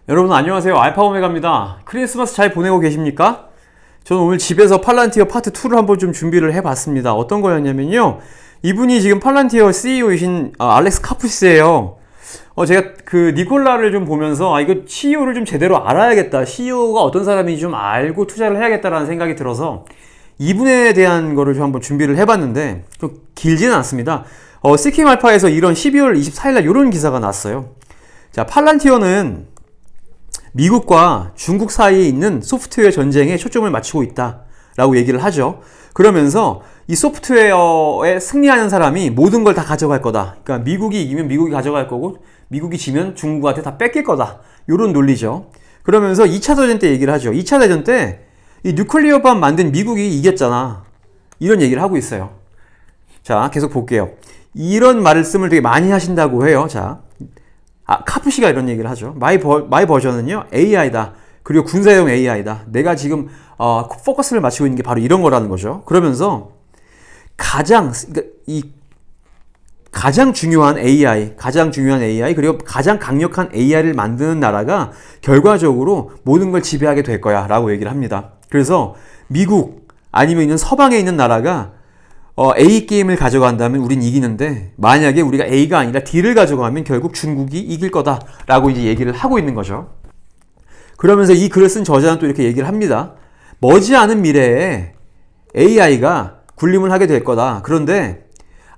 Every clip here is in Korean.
여러분 안녕하세요. 알파오메가입니다. 크리스마스 잘 보내고 계십니까? 저는 오늘 집에서 팔란티어 파트 2를 한번 좀 준비를 해봤습니다. 어떤 거였냐면요. 이분이 지금 팔란티어 CEO이신 알렉스 카푸시예요. 제가 그 니콜라를 좀 보면서 이거 CEO를 좀 제대로 알아야겠다. CEO가 어떤 사람인지 좀 알고 투자를 해야겠다라는 생각이 들어서 이분에 대한 거를 좀 한번 준비를 해봤는데 좀 길지는 않습니다. 시킴 알파에서 이런 12월 24일날 이런 기사가 났어요. 자, 팔란티어는 미국과 중국 사이에 있는 소프트웨어 전쟁에 초점을 맞추고 있다라고 얘기를 하죠. 그러면서 이 소프트웨어에 승리하는 사람이 모든 걸 다 가져갈 거다. 그러니까 미국이 이기면 미국이 가져갈 거고 미국이 지면 중국한테 다 뺏길 거다. 이런 논리죠. 그러면서 2차 대전 때 얘기를 하죠. 2차 대전 때 이 뉴클리어밤 만든 미국이 이겼잖아. 이런 얘기를 하고 있어요. 자, 계속 볼게요. 이런 말씀을 되게 많이 하신다고 해요. 자, 카푸시가 이런 얘기를 하죠. 마이 버전은요, AI다. 그리고 군사용 AI다. 내가 지금, 포커스를 맞추고 있는 게 바로 이런 거라는 거죠. 그러면서, 가장 중요한 AI, 그리고 가장 강력한 AI를 만드는 나라가 결과적으로 모든 걸 지배하게 될 거야. 라고 얘기를 합니다. 그래서, 미국, 아니면 있는 서방에 있는 나라가 A 게임을 가져간다면 우린 이기는데 만약에 우리가 A가 아니라 D를 가져가면 결국 중국이 이길 거다라고 이제 얘기를 하고 있는 거죠. 그러면서 이 글을 쓴 저자는 또 이렇게 얘기를 합니다. 머지않은 미래에 AI가 군림을 하게 될 거다. 그런데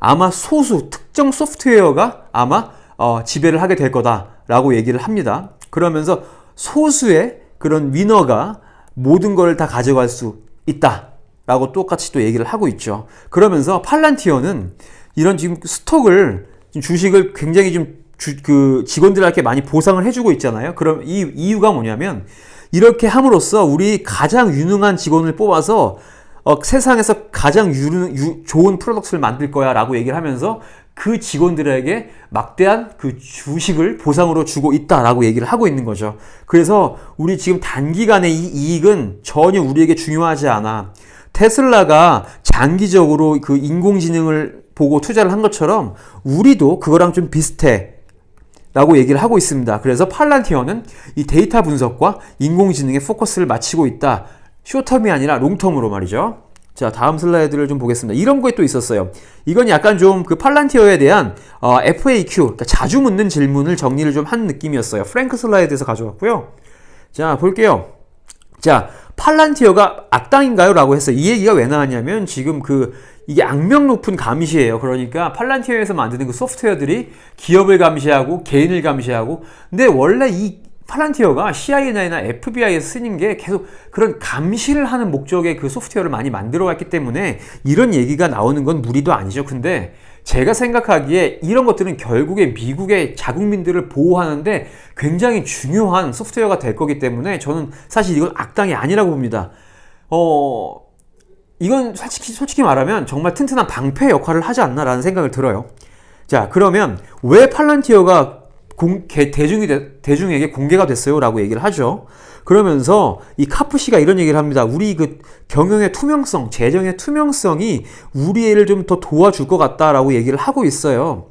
아마 소수 특정 소프트웨어가 아마 지배를 하게 될 거다라고 얘기를 합니다. 그러면서 소수의 그런 위너가 모든 걸 다 가져갈 수 있다. 라고 똑같이 또 얘기를 하고 있죠. 그러면서 팔란티어는 이런 지금 스톡을, 주식을 굉장히 좀 직원들에게 많이 보상을 해주고 있잖아요. 그럼 이 이유가 뭐냐면 이렇게 함으로써 우리 가장 유능한 직원을 뽑아서 세상에서 가장 좋은 프로덕트를 만들 거야 라고 얘기를 하면서 그 직원들에게 막대한 그 주식을 보상으로 주고 있다라고 얘기를 하고 있는 거죠. 그래서 우리 지금 단기간의 이 이익은 전혀 우리에게 중요하지 않아. 테슬라가 장기적으로 그 인공지능을 보고 투자를 한 것처럼 우리도 그거랑 좀 비슷해 라고 얘기를 하고 있습니다. 그래서 팔란티어는 이 데이터 분석과 인공지능에 포커스를 맞추고 있다. 쇼텀이 아니라 롱텀으로 말이죠. 자, 다음 슬라이드를 좀 보겠습니다. 이런 거에 또 있었어요. 이건 약간 좀 그 팔란티어에 대한 FAQ, 그러니까 자주 묻는 질문을 정리를 좀 한 느낌이었어요. 프랭크 슬라이드에서 가져왔고요. 자, 볼게요. 자, 팔란티어가 악당인가요? 라고 했어요. 이 얘기가 왜 나왔냐면 지금 이게 악명 높은 감시예요. 그러니까 팔란티어에서 만드는 그 소프트웨어들이 기업을 감시하고 개인을 감시하고, 근데 원래 이 팔란티어가 CIA나 FBI에서 쓰는 게 계속 그런 감시를 하는 목적의 그 소프트웨어를 많이 만들어 왔기 때문에 이런 얘기가 나오는 건 무리도 아니죠. 근데 제가 생각하기에 이런 것들은 결국에 미국의 자국민들을 보호하는데 굉장히 중요한 소프트웨어가 될 거기 때문에 저는 사실 이건 악당이 아니라고 봅니다. 이건 솔직히 말하면 정말 튼튼한 방패 역할을 하지 않나라는 생각을 들어요. 자, 그러면 왜 팔란티어가 대중에게 공개가 됐어요? 라고 얘기를 하죠. 그러면서 이 카푸시가 이런 얘기를 합니다. 우리 그 경영의 투명성, 재정의 투명성이 우리를 좀 더 도와줄 것 같다라고 얘기를 하고 있어요.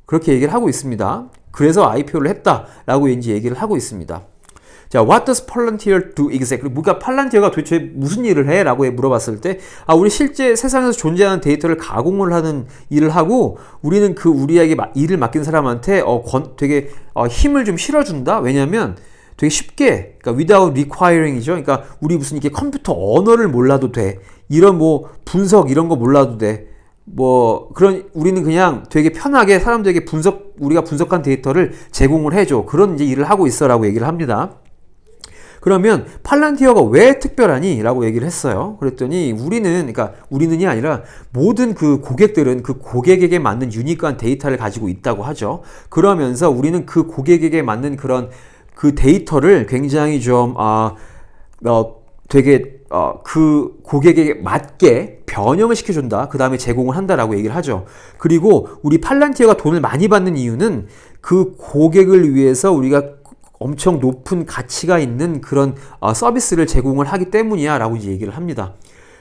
그렇게 얘기를 하고 있습니다. 그래서 IPO를 했다라고 이제 얘기를 하고 있습니다. 자, what does Palantir do exactly? 뭔가 팔란티어가 도대체 무슨 일을 해? 라고 물어봤을 때, 우리 실제 세상에서 존재하는 데이터를 가공을 하는 일을 하고, 우리는 우리에게 일을 맡긴 사람한테, 되게, 힘을 좀 실어준다? 왜냐면, 되게 쉽게, 그러니까 without requiring이죠. 그러니까, 우리 무슨 이렇게 컴퓨터 언어를 몰라도 돼. 이런 분석 이런 거 몰라도 돼. 우리는 그냥 되게 편하게 사람들에게 우리가 분석한 데이터를 제공을 해줘. 그런 이제 일을 하고 있어. 라고 얘기를 합니다. 그러면 팔란티어가 왜 특별하니? 라고 얘기를 했어요. 그랬더니 우리는이 아니라 모든 그 고객들은 그 고객에게 맞는 유니크한 데이터를 가지고 있다고 하죠. 그러면서 우리는 그 고객에게 맞는 그런 그 데이터를 굉장히 좀 그 고객에게 맞게 변형을 시켜준다. 그 다음에 제공을 한다라고 얘기를 하죠. 그리고 우리 팔란티어가 돈을 많이 받는 이유는 그 고객을 위해서 우리가 엄청 높은 가치가 있는 그런 서비스를 제공을 하기 때문이야 라고 이제 얘기를 합니다.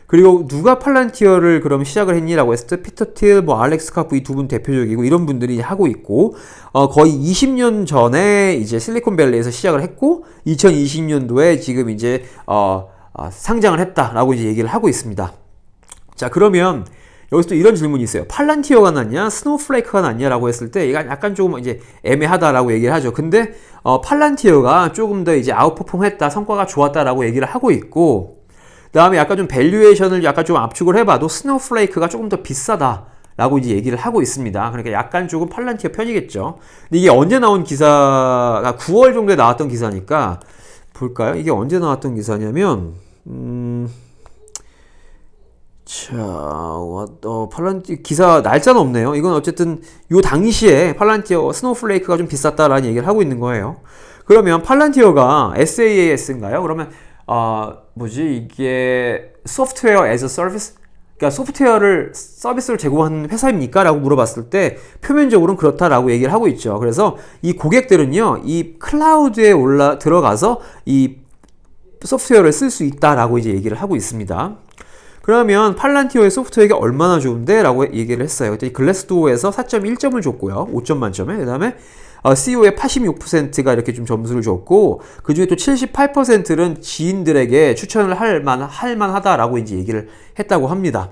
그리고 누가 팔란티어를 그럼 시작을 했니라고 했을 때 피터 틸, 뭐 알렉스 카프 이 두 분 대표적이고 이런 분들이 하고 있고 거의 20년 전에 이제 실리콘밸리에서 시작을 했고 2020년도에 지금 이제 상장을 했다라고 이제 얘기를 하고 있습니다. 자, 그러면 여기서 또 이런 질문이 있어요. 팔란티어가 낫냐, 스노우플레이크가 낫냐라고 했을 때 이게 약간 조금 이제 애매하다라고 얘기를 하죠. 근데 팔란티어가 조금 더 이제 아웃퍼폼했다, 성과가 좋았다라고 얘기를 하고 있고, 그다음에 약간 좀 밸류에이션을 약간 좀 압축을 해봐도 스노우플레이크가 조금 더 비싸다라고 이제 얘기를 하고 있습니다. 그러니까 약간 조금 팔란티어 편이겠죠. 근데 이게 언제 나온 기사가 9월 정도에 나왔던 기사니까 볼까요? 이게 언제 나왔던 기사냐면 자, 팔란티어 기사 날짜는 없네요. 이건 어쨌든 요 당시에 팔란티어 스노우플레이크가 좀 비쌌다라는 얘기를 하고 있는 거예요. 그러면 팔란티어가 SaaS인가요? 그러면 이게 소프트웨어 as a service? 그러니까 소프트웨어를 서비스를 제공하는 회사입니까? 라고 물어봤을 때 표면적으로는 그렇다라고 얘기를 하고 있죠. 그래서 이 고객들은요, 이 클라우드에 들어가서 이 소프트웨어를 쓸 수 있다라고 이제 얘기를 하고 있습니다. 그러면 팔란티어의 소프트웨어가 얼마나 좋은데? 라고 얘기를 했어요. 그때 글래스도어에서 4.1점을 줬고요. 5점 만점에. 그 다음에 CEO의 86%가 이렇게 좀 점수를 줬고, 그 중에 또 78%는 지인들에게 추천을 할 만하다라고 이제 얘기를 했다고 합니다.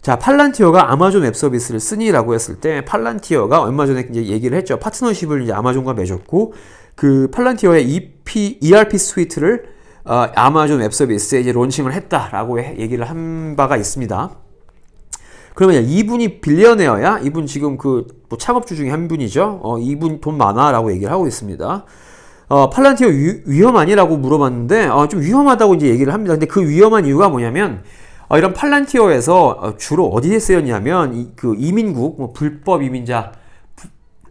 자, 팔란티어가 아마존 웹 서비스를 쓰니라고 했을 때, 팔란티어가 얼마 전에 이제 얘기를 했죠. 파트너십을 이제 아마존과 맺었고, 그 팔란티어의 ERP 스위트를 아마존 웹 서비스에 이제 론칭을 했다라고 얘기를 한 바가 있습니다. 그러면 이분이 빌리어네어야? 이분 지금 뭐 창업주 중에 한 분이죠. 이분 돈 많아라고 얘기를 하고 있습니다. 팔란티어 위험하니라고 물어봤는데 좀 위험하다고 이제 얘기를 합니다. 근데 그 위험한 이유가 뭐냐면 이런 팔란티어에서 주로 어디에 쓰였냐면 그 이민국, 뭐 불법 이민자,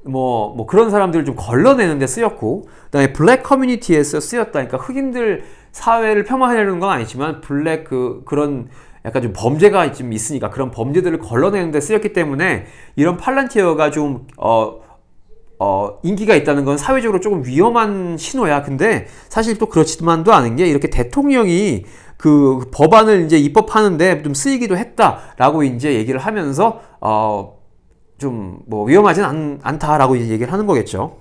뭐 그런 사람들을 좀 걸러내는데 쓰였고, 그다음에 블랙 커뮤니티에서 쓰였다. 그러니까 흑인들 사회를 폄하하려는 건 아니지만 블랙 그런 약간 좀 범죄가 좀 있으니까 그런 범죄들을 걸러내는데 쓰였기 때문에 이런 팔란티어가 좀 인기가 있다는 건 사회적으로 조금 위험한 신호야. 근데 사실 또 그렇지만도 않은 게 이렇게 대통령이 그 법안을 이제 입법하는데 좀 쓰이기도 했다라고 이제 얘기를 하면서 좀 뭐 위험하진 않다라고 이제 얘기를 하는 거겠죠.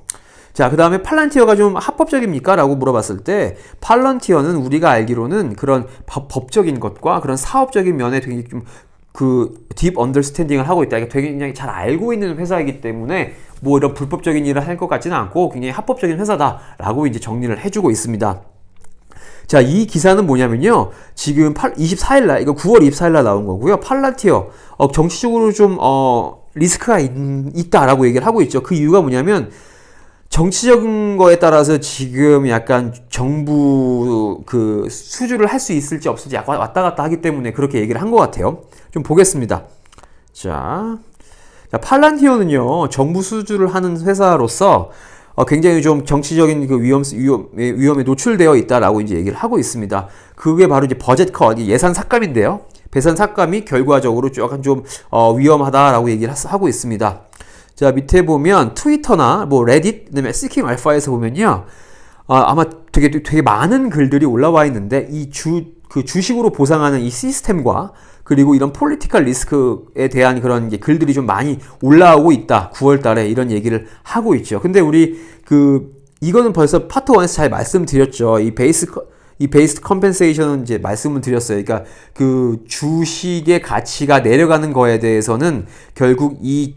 자, 그 다음에 팔란티어가 좀 합법적입니까? 라고 물어봤을 때 팔란티어는 우리가 알기로는 그런 법적인 것과 그런 사업적인 면에 되게 좀 딥 언더스탠딩을 하고 있다. 되게 굉장히 잘 알고 있는 회사이기 때문에 뭐 이런 불법적인 일을 할 것 같지는 않고 굉장히 합법적인 회사다라고 이제 정리를 해주고 있습니다. 자, 이 기사는 뭐냐면요. 지금 24일날, 이거 9월 24일날 나온 거고요. 팔란티어, 정치적으로 좀, 리스크가 있다라고 얘기를 하고 있죠. 그 이유가 뭐냐면, 정치적인 거에 따라서 지금 약간 정부 수주를 할 수 있을지 없을지 약간 왔다 갔다 하기 때문에 그렇게 얘기를 한 것 같아요. 좀 보겠습니다. 자, 팔란티어는요, 정부 수주를 하는 회사로서 굉장히 좀 정치적인 그 위험에 노출되어 있다라고 이제 얘기를 하고 있습니다. 그게 바로 이제 버젯 컷, 예산 삭감인데요. 예산 삭감이 결과적으로 약간 좀 위험하다라고 얘기를 하고 있습니다. 자, 밑에 보면 트위터나 뭐 레딧, 그다음에 시킹 알파에서 보면요, 아마 되게 많은 글들이 올라와 있는데 주식으로 보상하는 이 시스템과 그리고 이런 폴리티컬 리스크에 대한 그런 글들이 좀 많이 올라오고 있다. 9월 달에 이런 얘기를 하고 있죠. 근데 우리 이거는 벌써 파트 1에서 잘 말씀드렸죠. 이 베이스드 컴펜세이션은 이제 말씀을 드렸어요. 그러니까 그 주식의 가치가 내려가는 거에 대해서는 결국 이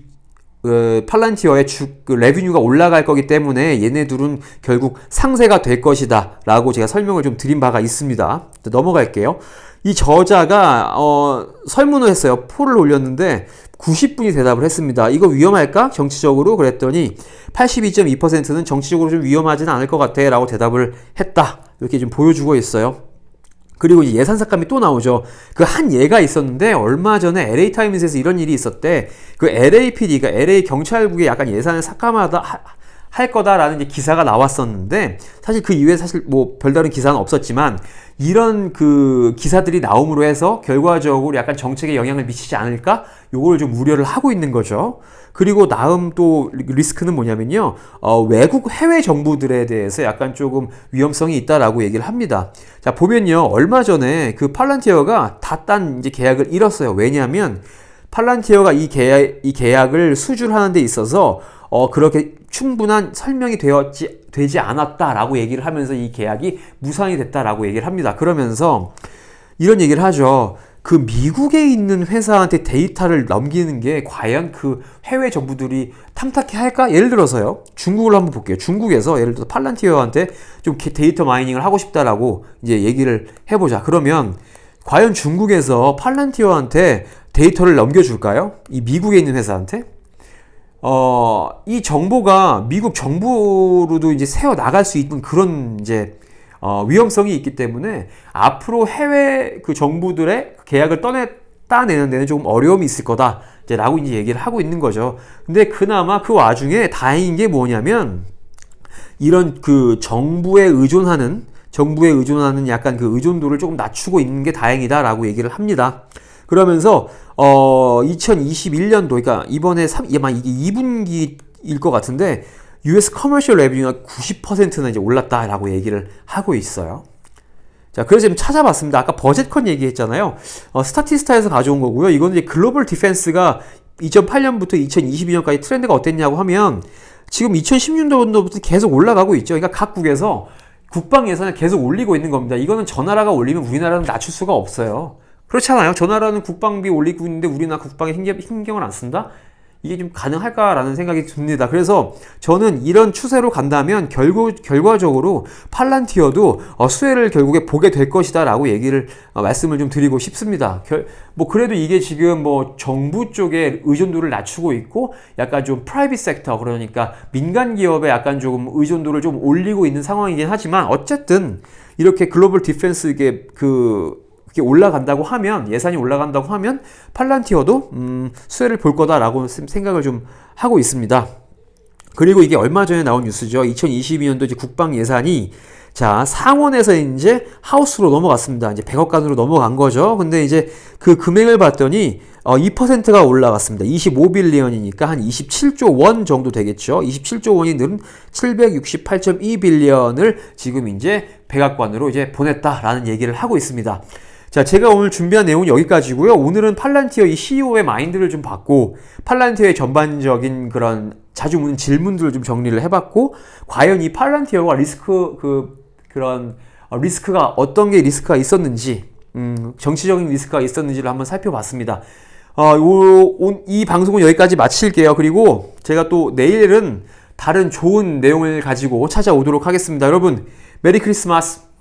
팔란티어의 레비뉴가 올라갈 거기 때문에 얘네들은 결국 상세가 될 것이다 라고 제가 설명을 좀 드린 바가 있습니다. 넘어갈게요. 이 저자가 설문을 했어요. 폴을 올렸는데 90분이 대답을 했습니다. 이거 위험할까? 정치적으로? 그랬더니 82.2%는 정치적으로 좀 위험하지는 않을 것 같아 라고 대답을 했다. 이렇게 좀 보여주고 있어요. 그리고 이제 예산 삭감이 또 나오죠. 그 한 예가 있었는데 얼마 전에 LA 타임스에서 이런 일이 있었대. 그 LAPD가 LA 경찰국에 약간 예산을 할 거다라는 이제 기사가 나왔었는데 사실 그 이후에 사실 뭐 별다른 기사는 없었지만 이런 그 기사들이 나옴으로 해서 결과적으로 약간 정책에 영향을 미치지 않을까? 요걸 좀 우려를 하고 있는 거죠. 그리고 다음 또 리스크는 뭐냐면요. 외국 해외 정부들에 대해서 약간 조금 위험성이 있다라고 얘기를 합니다. 자, 보면요. 얼마 전에 그 팔란티어가 다 딴 이제 계약을 잃었어요. 왜냐하면 팔란티어가 이 계약을 수주하는 데 있어서 그렇게 충분한 설명이 되지 않았다라고 얘기를 하면서 이 계약이 무산이 됐다라고 얘기를 합니다. 그러면서 이런 얘기를 하죠. 그 미국에 있는 회사한테 데이터를 넘기는 게 과연 그 해외 정부들이 탐탁해 할까? 예를 들어서요. 중국을 한번 볼게요. 중국에서 예를 들어서 팔란티어한테 좀 데이터 마이닝을 하고 싶다라고 이제 얘기를 해보자. 그러면 과연 중국에서 팔란티어한테 데이터를 넘겨줄까요? 이 미국에 있는 회사한테? 이 정보가 미국 정부로도 이제 새어 나갈 수 있는 그런 이제 위험성이 있기 때문에 앞으로 해외 그 정부들의 계약을 따내는 데는 조금 어려움이 있을 거다. 이제 라고 이제 얘기를 하고 있는 거죠. 근데 그나마 그 와중에 다행인 게 뭐냐면 이런 그 정부에 의존하는 약간 그 의존도를 조금 낮추고 있는 게 다행이다라고 얘기를 합니다. 그러면서 2021년도 그러니까 이번에 이게 2분기일 것 같은데 US 커머셜 레비뉴가 90%나 이제 올랐다라고 얘기를 하고 있어요. 자, 그래서 지금 찾아봤습니다. 아까 버젯컨 얘기했잖아요. 스타티스타에서 가져온 거고요. 이거는 이제 글로벌 디펜스가 2008년부터 2022년까지 트렌드가 어땠냐고 하면 지금 2010년도부터 계속 올라가고 있죠. 그러니까 각국에서 국방 예산을 계속 올리고 있는 겁니다. 이거는 저 나라가 올리면 우리나라는 낮출 수가 없어요. 그렇잖아요. 저 나라는 국방비 올리고 있는데 우리나라 국방에 신경을 안 쓴다? 이게 좀 가능할까라는 생각이 듭니다. 그래서 저는 이런 추세로 간다면 결과적으로 팔란티어도 수혜를 결국에 보게 될 것이다 라고 말씀을 좀 드리고 싶습니다. 그래도 이게 지금 정부 쪽에 의존도를 낮추고 있고 약간 좀 프라이빗 섹터 그러니까 민간 기업에 약간 조금 의존도를 좀 올리고 있는 상황이긴 하지만 어쨌든 이렇게 글로벌 디펜스 이게 올라간다고 하면 예산이 올라간다고 하면 팔란티어도 수혜를 볼 거다라고 생각을 좀 하고 있습니다. 그리고 이게 얼마 전에 나온 뉴스죠. 2022년도 이제 국방 예산이 자 상원에서 이제 하우스로 넘어갔습니다. 이제 100억 간으로 넘어간 거죠. 근데 이제 그 금액을 봤더니 2%가 올라갔습니다. 25빌리언이니까 한 27조 원 정도 되겠죠. 27조 원이 는 768.2빌리언을 지금 이제 백악관으로 이제 보냈다라는 얘기를 하고 있습니다. 자, 제가 오늘 준비한 내용은 여기까지고요. 오늘은 팔란티어 이 CEO의 마인드를 좀 봤고 팔란티어의 전반적인 그런 자주 묻는 질문들을 좀 정리를 해봤고 과연 이 팔란티어가 리스크가 어떤 게 리스크가 있었는지 정치적인 리스크가 있었는지를 한번 살펴봤습니다. 이 방송은 여기까지 마칠게요. 그리고 제가 또 내일은 다른 좋은 내용을 가지고 찾아오도록 하겠습니다. 여러분 메리 크리스마스!